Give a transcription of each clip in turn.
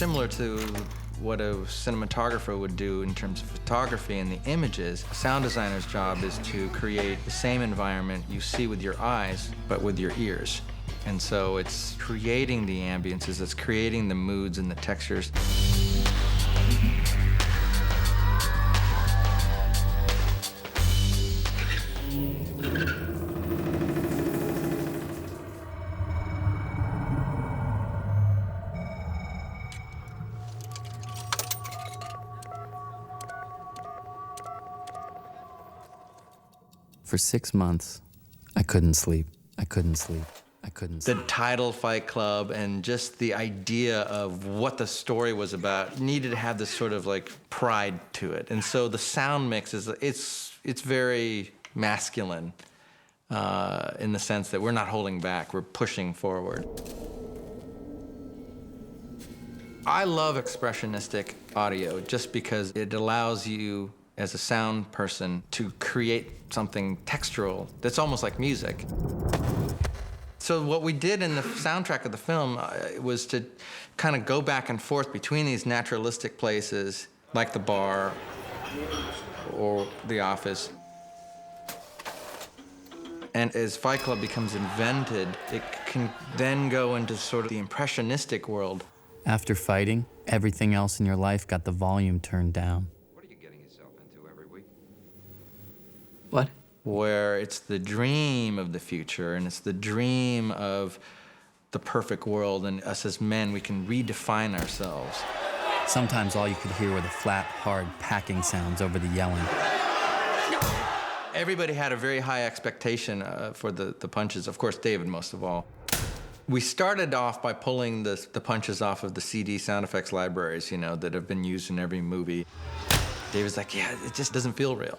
similar to what a cinematographer would do in terms of photography and the images. A sound designer's job is to create the same environment you see with your eyes, but with your ears. And so it's creating the ambiences, it's creating the moods and the textures. For 6 months, I couldn't sleep. I couldn't sleep. I couldn't sleep. The title Fight Club and just the idea of what the story was about needed to have this sort of like pride to it. And so the sound mix is, it's very masculine in the sense that we're not holding back, we're pushing forward. I love expressionistic audio just because it allows you as a sound person to create something textural that's almost like music. So what we did in the soundtrack of the film was to kind of go back and forth between these naturalistic places, like the bar or the office. And as Fight Club becomes invented, it can then go into sort of the impressionistic world. After fighting, everything else in your life got the volume turned down. What are you getting yourself into every week? What? Where it's the dream of the future, and it's the dream of the perfect world, and us as men, we can redefine ourselves. Sometimes all you could hear were the flat, hard packing sounds over the yelling. Everybody had a very high expectation for the punches, of course, David most of all. We started off by pulling the punches off of the CD sound effects libraries, you know, that have been used in every movie. David's like, yeah, it just doesn't feel real.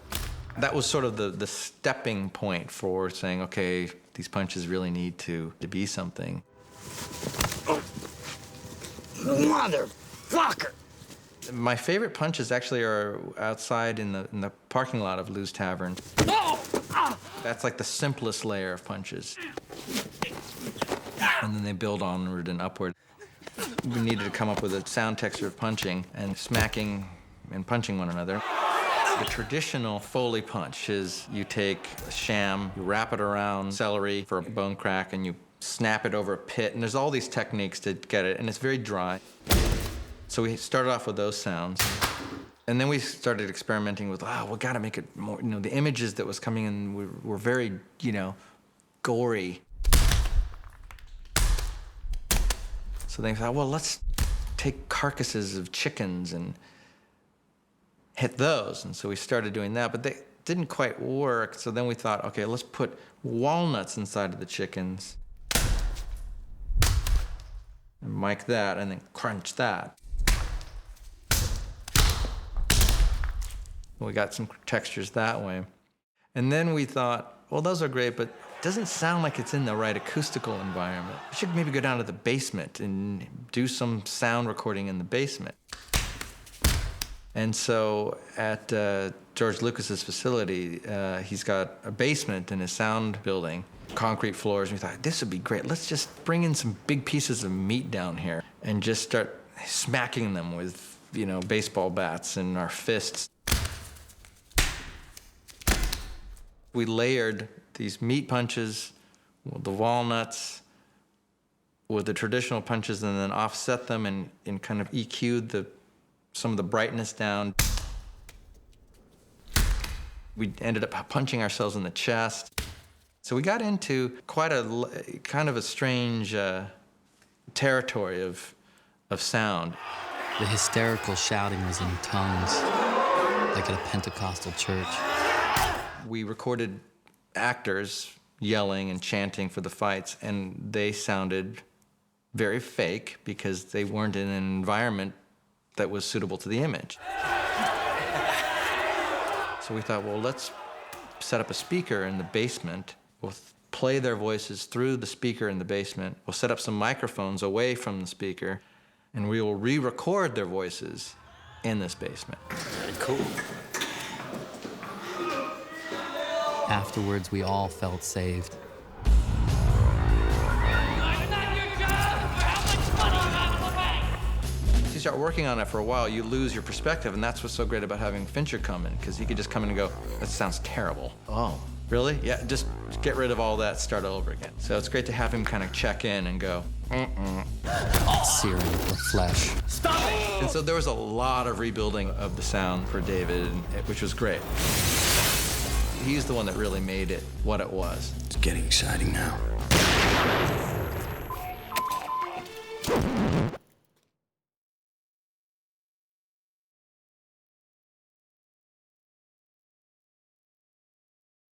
That was sort of the stepping point for saying, okay, these punches really need to be something. Oh. Motherfucker! My favorite punches actually are outside in the parking lot of Lou's Tavern. Oh! Ah! That's like the simplest layer of punches. And then they build onward and upward. We needed to come up with a sound texture of punching and smacking and punching one another. The traditional Foley punch is you take a sham, you wrap it around celery for a bone crack, and you snap it over a pit, and there's all these techniques to get it, and it's very dry. So we started off with those sounds, and then we started experimenting with, we gotta make it more, you know, the images that was coming in were very, you know, gory. So they thought, well, let's take carcasses of chickens and hit those. And so we started doing that, but they didn't quite work. So then we thought, okay, let's put walnuts inside of the chickens and mic that and then crunch that. We got some textures that way. And then we thought, well, those are great, but it doesn't sound like it's in the right acoustical environment. We should maybe go down to the basement and do some sound recording in the basement. And so at George Lucas's facility, he's got a basement in his sound building, concrete floors, and we thought, this would be great. Let's just bring in some big pieces of meat down here and just start smacking them with, you know, baseball bats and our fists. We layered these meat punches with the walnuts, with the traditional punches, and then offset them and kind of EQ'd some of the brightness down. We ended up punching ourselves in the chest. So we got into quite a kind of a strange territory of sound. The hysterical shouting was in tongues, like at a Pentecostal church. We recorded actors yelling and chanting for the fights, and they sounded very fake because they weren't in an environment that was suitable to the image. So we thought, well, let's set up a speaker in the basement. We'll play their voices through the speaker in the basement. We'll set up some microphones away from the speaker, and we will re-record their voices in this basement. Very cool. Afterwards, we all felt saved. start working on it for a while, you lose your perspective, and that's what's so great about having Fincher come in, because he could just come in and go, that sounds terrible. Oh, really? Yeah, just get rid of all that, start over again. So it's great to have him kind of check in and go, Searing or flesh. Stop it! And so there was a lot of rebuilding of the sound for David, which was great. He's the one that really made it what it was. It's getting exciting now.